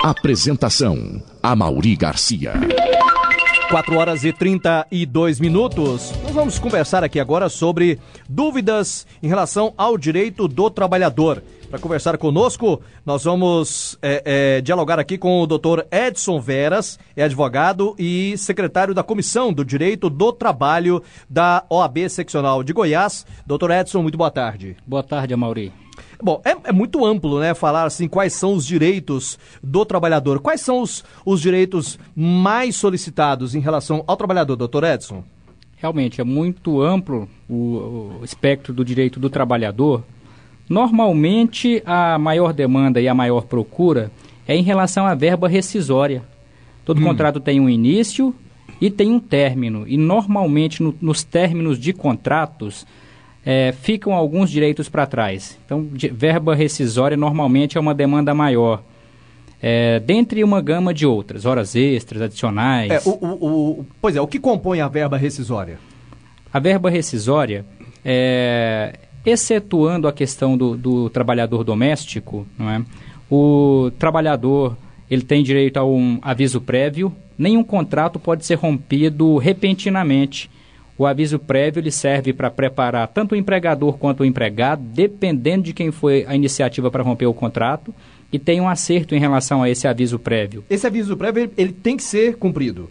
Apresentação: Amaury Garcia. 4h32. Nós vamos conversar aqui agora sobre dúvidas em relação ao direito do trabalhador. Para conversar conosco, nós vamos dialogar aqui com o Dr. Edson Veras, é advogado e secretário da Comissão do Direito do Trabalho da OAB Seccional de Goiás. Dr. Edson, muito boa tarde. Boa tarde, Amaury. Bom, é muito amplo, né, falar assim quais são os direitos do trabalhador. Quais são os direitos mais solicitados em relação ao trabalhador, doutor Edson? Realmente, é muito amplo o espectro do direito do trabalhador. Normalmente, a maior demanda e a maior procura é em relação à verba rescisória. Todo contrato tem um início e tem um término. E, normalmente, nos términos de contratos, ficam alguns direitos para trás. Então, verba rescisória normalmente é uma demanda maior, dentre uma gama de outras, horas extras, adicionais. O que compõe a verba rescisória? A verba rescisória, excetuando a questão do trabalhador doméstico, não é? O trabalhador ele tem direito a um aviso prévio. Nenhum contrato pode ser rompido repentinamente. O aviso prévio ele serve para preparar tanto o empregador quanto o empregado, dependendo de quem foi a iniciativa para romper o contrato, e tem um acerto em relação a esse aviso prévio. Esse aviso prévio ele tem que ser cumprido,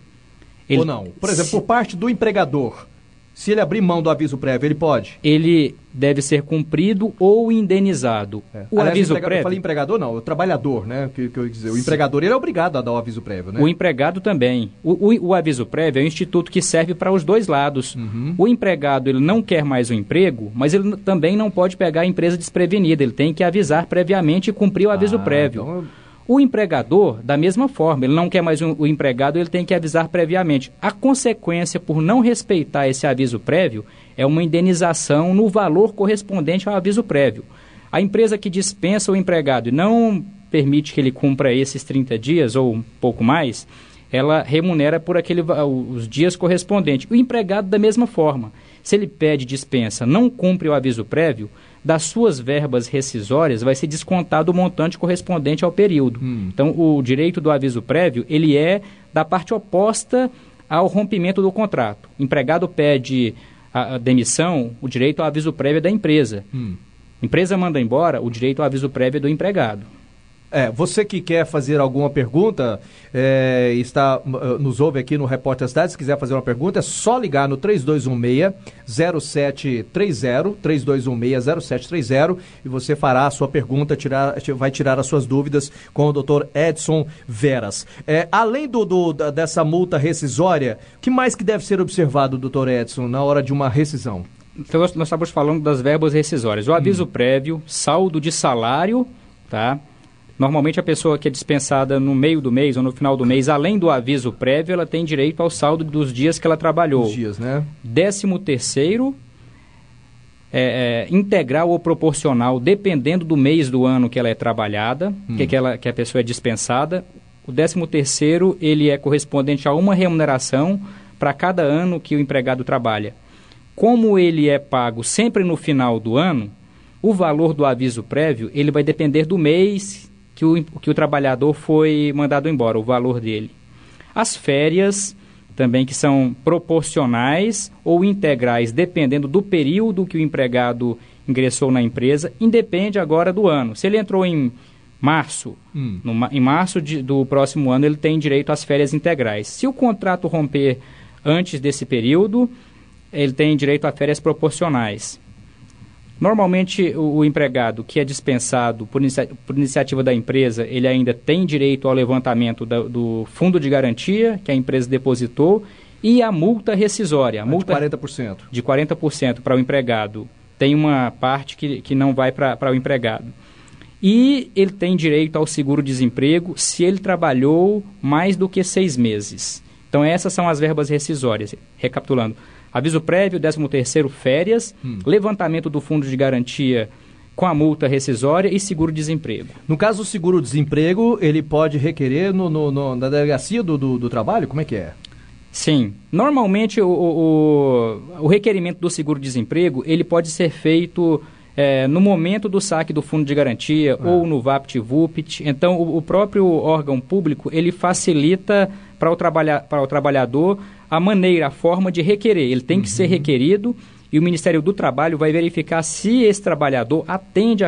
ou não? Por exemplo, por parte do empregador, se ele abrir mão do aviso prévio, ele pode? Ele deve ser cumprido ou indenizado. O aviso prévio... Eu falei empregador, não, o trabalhador, né? Que eu quis dizer. O empregador ele é obrigado a dar o aviso prévio, né? O empregado também. O aviso prévio é um instituto que serve para os dois lados. O empregado ele não quer mais o emprego, mas ele também não pode pegar a empresa desprevenida. Ele tem que avisar previamente e cumprir o aviso prévio. Então... O empregador, da mesma forma, ele não quer mais o empregado, ele tem que avisar previamente. A consequência por não respeitar esse aviso prévio é uma indenização no valor correspondente ao aviso prévio. A empresa que dispensa o empregado e não permite que ele cumpra esses 30 dias ou um pouco mais, ela remunera por os dias correspondentes. O empregado, da mesma forma, se ele pede dispensa, não cumpre o aviso prévio, das suas verbas rescisórias vai ser descontado o montante correspondente ao período. Então, o direito do aviso prévio, ele é da parte oposta ao rompimento do contrato. O empregado pede a demissão, o direito ao aviso prévio é da empresa. A empresa manda embora, o direito ao aviso prévio é do empregado. Você que quer fazer alguma pergunta, nos ouve aqui no Repórter Cidade, se quiser fazer uma pergunta, é só ligar no 3216-0730, 3216-0730, e você fará a sua pergunta, vai tirar as suas dúvidas com o Dr. Edson Veras. Além dessa multa rescisória, o que mais que deve ser observado, Dr. Edson, na hora de uma rescisão? Então, nós estamos falando das verbas rescisórias. O aviso prévio, saldo de salário, tá? Normalmente a pessoa que é dispensada no meio do mês ou no final do mês, além do aviso prévio, ela tem direito ao saldo dos dias que ela trabalhou. Os dias, né? 13º, integral ou proporcional, dependendo do mês do ano que ela é trabalhada, que a pessoa é dispensada. O 13º, ele é correspondente a uma remuneração para cada ano que o empregado trabalha. Como ele é pago sempre no final do ano, o valor do aviso prévio, ele vai depender do mês que o trabalhador foi mandado embora, o valor dele. As férias, também que são proporcionais ou integrais, dependendo do período que o empregado ingressou na empresa, independe agora do ano. Se ele entrou em março, em março do próximo ano, ele tem direito às férias integrais. Se o contrato romper antes desse período, ele tem direito a férias proporcionais. Normalmente, o empregado que é dispensado por iniciativa da empresa, ele ainda tem direito ao levantamento do fundo de garantia que a empresa depositou e a multa rescisória. A multa de 40%. De 40% para o empregado. Tem uma parte que não vai para o empregado. E ele tem direito ao seguro-desemprego se ele trabalhou mais do que 6 meses. Então, essas são as verbas rescisórias. Recapitulando. Aviso prévio, 13º, férias, levantamento do fundo de garantia com a multa rescisória e seguro-desemprego. No caso do seguro-desemprego, ele pode requerer na delegacia do trabalho? Como é que é? Sim. Normalmente, o requerimento do seguro-desemprego, ele pode ser feito no momento do saque do fundo de garantia ou no VAPT-VUPT. Então, o próprio órgão público, ele facilita para o trabalhador a maneira, a forma de requerer. Ele tem que ser requerido e o Ministério do Trabalho vai verificar se esse trabalhador atende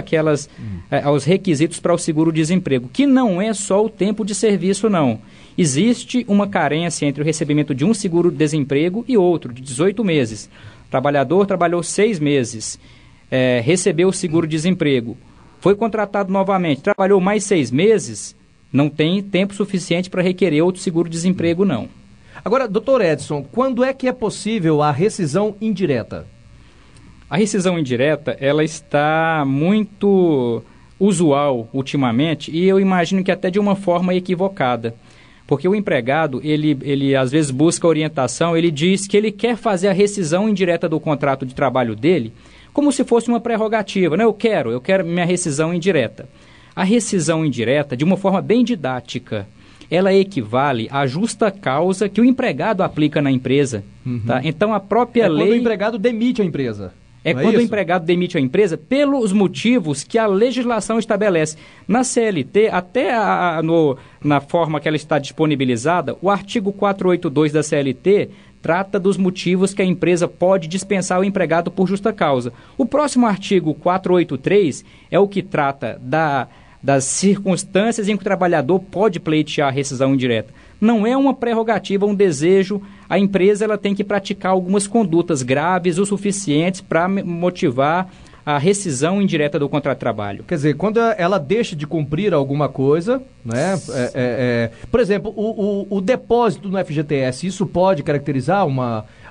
aos requisitos para o seguro-desemprego, que não é só o tempo de serviço, não. Existe uma carência entre o recebimento de um seguro-desemprego e outro, de 18 meses. O trabalhador trabalhou 6 meses, recebeu o seguro-desemprego, foi contratado novamente, trabalhou mais 6 meses, não tem tempo suficiente para requerer outro seguro-desemprego, não. Agora, doutor Edson, quando é que é possível a rescisão indireta? A rescisão indireta, ela está muito usual ultimamente e eu imagino que até de uma forma equivocada. Porque o empregado, ele às vezes busca orientação, ele diz que ele quer fazer a rescisão indireta do contrato de trabalho dele como se fosse uma prerrogativa, né? Eu quero minha rescisão indireta. A rescisão indireta, de uma forma bem didática, ela equivale à justa causa que o empregado aplica na empresa. Tá? Então, a própria lei... quando o empregado demite a empresa. Quando o empregado demite a empresa pelos motivos que a legislação estabelece. Na CLT, até na forma que ela está disponibilizada, o artigo 482 da CLT trata dos motivos que a empresa pode dispensar o empregado por justa causa. O próximo artigo 483 é o que trata das circunstâncias em que o trabalhador pode pleitear a rescisão indireta. Não é uma prerrogativa, um desejo. A empresa ela tem que praticar algumas condutas graves o suficientes para motivar a rescisão indireta do contrato de trabalho. Quer dizer, quando ela deixa de cumprir alguma coisa, né? Por exemplo, o depósito no FGTS, isso pode caracterizar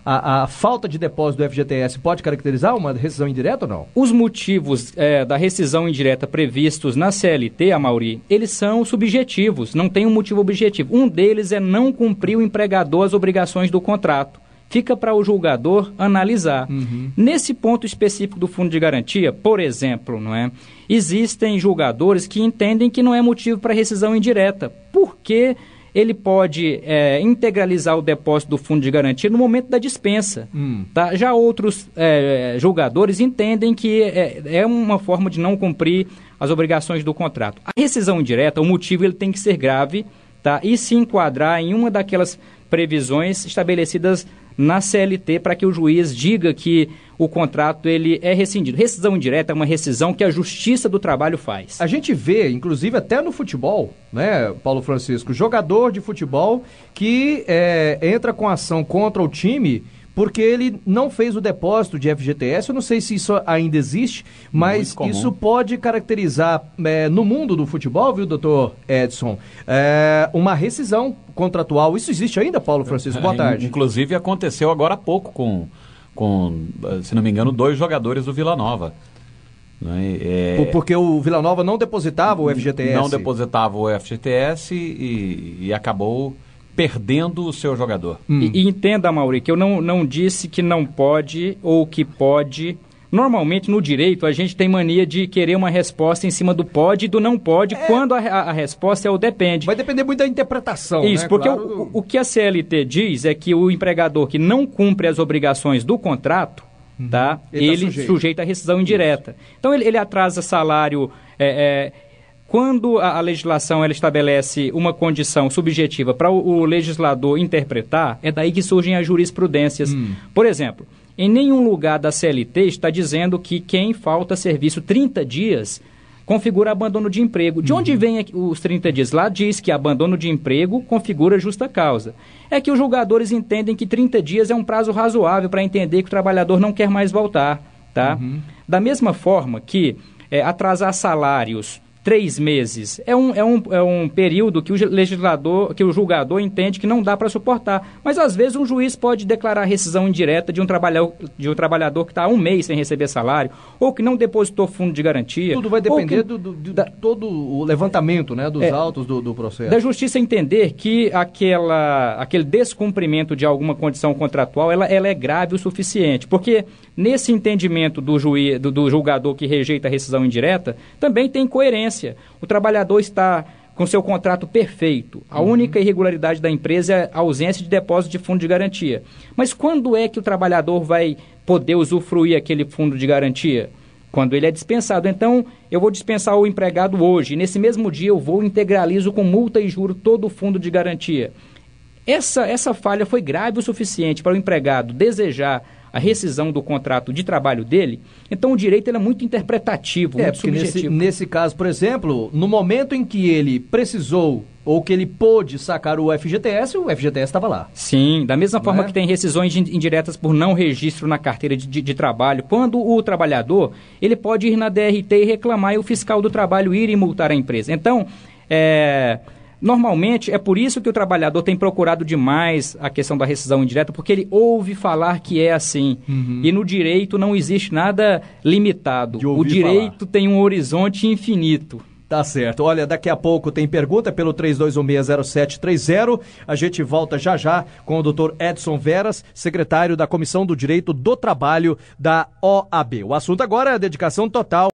a falta de depósito do FGTS pode caracterizar uma rescisão indireta ou não? Os motivos da rescisão indireta previstos na CLT, Amaury, eles são subjetivos, não tem um motivo objetivo. Um deles é não cumprir o empregador as obrigações do contrato. Fica para o julgador analisar. Nesse ponto específico do fundo de garantia, por exemplo, existem julgadores que entendem que não é motivo para rescisão indireta, porque ele pode integralizar o depósito do fundo de garantia no momento da dispensa. Tá? Já outros julgadores entendem que é uma forma de não cumprir as obrigações do contrato. A rescisão indireta, o motivo ele tem que ser grave, tá? E se enquadrar em uma daquelas previsões estabelecidas na CLT para que o juiz diga que o contrato ele é rescindido. Rescisão indireta é uma rescisão que a Justiça do Trabalho faz. A gente vê, inclusive até no futebol, né, Paulo Francisco, jogador de futebol que entra com ação contra o time porque ele não fez o depósito de FGTS. Eu não sei se isso ainda existe, mas isso pode caracterizar no mundo do futebol, viu, doutor Edson, uma rescisão contratual. Isso existe ainda, Paulo Francisco? Boa tarde. Inclusive aconteceu agora há pouco com, se não me engano, 2 jogadores do Vila Nova. Porque o Vila Nova não depositava o FGTS. Não depositava o FGTS e acabou perdendo o seu jogador. E entenda, Amaury, que eu não disse que não pode ou que pode. Normalmente, no direito, a gente tem mania de querer uma resposta em cima do pode e do não pode, quando a resposta é o depende. Vai depender muito da interpretação. Isso, né? porque Claro. o que a CLT diz é que o empregador que não cumpre as obrigações do contrato, tá? Ele sujeita a rescisão indireta. Então, ele atrasa salário... Quando a legislação ela estabelece uma condição subjetiva para o legislador interpretar, é daí que surgem as jurisprudências. Por exemplo, em nenhum lugar da CLT está dizendo que quem falta serviço 30 dias configura abandono de emprego. De onde vem os 30 dias? Lá diz que abandono de emprego configura justa causa. É que os julgadores entendem que 30 dias é um prazo razoável para entender que o trabalhador não quer mais voltar. Tá? Da mesma forma que atrasar salários 3 meses é um período que o julgador entende que não dá para suportar. Mas, às vezes, um juiz pode declarar rescisão indireta de um trabalhador que está há 1 mês sem receber salário, ou que não depositou fundo de garantia. Tudo vai depender de todo o levantamento, né, dos autos do processo. Da Justiça entender que aquele descumprimento de alguma condição contratual ela é grave o suficiente. Porque, nesse entendimento do julgador que rejeita a rescisão indireta, também tem coerência. O trabalhador está com seu contrato perfeito. A única irregularidade da empresa é a ausência de depósito de fundo de garantia. Mas quando é que o trabalhador vai poder usufruir aquele fundo de garantia? Quando ele é dispensado. Então, eu vou dispensar o empregado hoje. Nesse mesmo dia, eu vou e integralizo com multa e juro todo o fundo de garantia. Essa falha foi grave o suficiente para o empregado desejar a rescisão do contrato de trabalho dele. Então, o direito ele é muito interpretativo, muito porque subjetivo. nesse caso, por exemplo, no momento em que ele precisou ou que ele pôde sacar o FGTS estava lá. Sim, da mesma forma é? que tem rescisões indiretas por não registro na carteira de trabalho. Quando o trabalhador, ele pode ir na DRT e reclamar e o fiscal do trabalho ir e multar a empresa. Então, normalmente, é por isso que o trabalhador tem procurado demais a questão da rescisão indireta, porque ele ouve falar que é assim. E no direito não existe nada limitado. O direito tem um horizonte infinito. Tá certo. Olha, daqui a pouco tem pergunta pelo 32160730. A gente volta já com o Dr. Edson Veras, secretário da Comissão do Direito do Trabalho da OAB. O assunto agora é a dedicação total